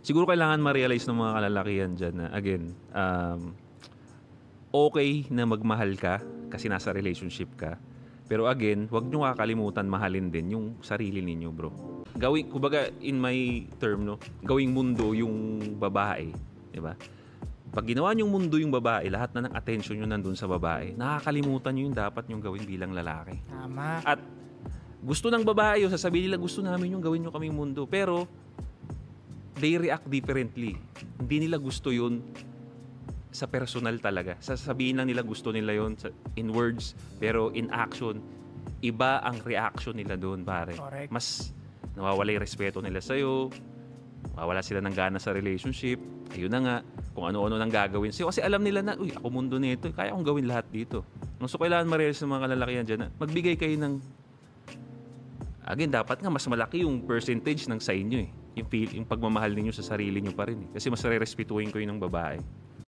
siguro kailangan ma-realize ng mga kalalakihan dyan na, again, okay na magmahal ka kasi nasa relationship ka. Pero again, wag nyo kakalimutan mahalin din yung sarili ninyo, bro. Gawing, kumbaga, in my term, no, gawing mundo yung babae, di ba? Pag ginawa nyong mundo yung babae, lahat na ng attention nyo nandun sa babae, nakakalimutan nyo yung dapat nyong gawin bilang lalaki. Tama. At gusto ng babae, sasabihin nila, gusto namin yung gawin nyo kaming mundo. Pero, they react differently. Hindi nila gusto yun sa personal talaga. Sasabihin lang nila gusto nila yun in words, pero in action, iba ang reaction nila doon, pare. Correct. Mas nawawala yung respeto nila sa'yo, mawala sila ng gana sa relationship, ayun na nga, kung ano-ano nang gagawin sa'yo. Kasi alam nila na, uy, ako mundo nito, kaya akong gawin lahat dito. So, kailangan ma-realize ng mga kalalakihan dyan na magbigay kayo ng, again, dapat nga mas malaki yung percentage ng sa inyo eh. Yung pagmamahal ninyo sa sarili nyo pa rin eh. Kasi mas re-respetuhin ko yun ng babae.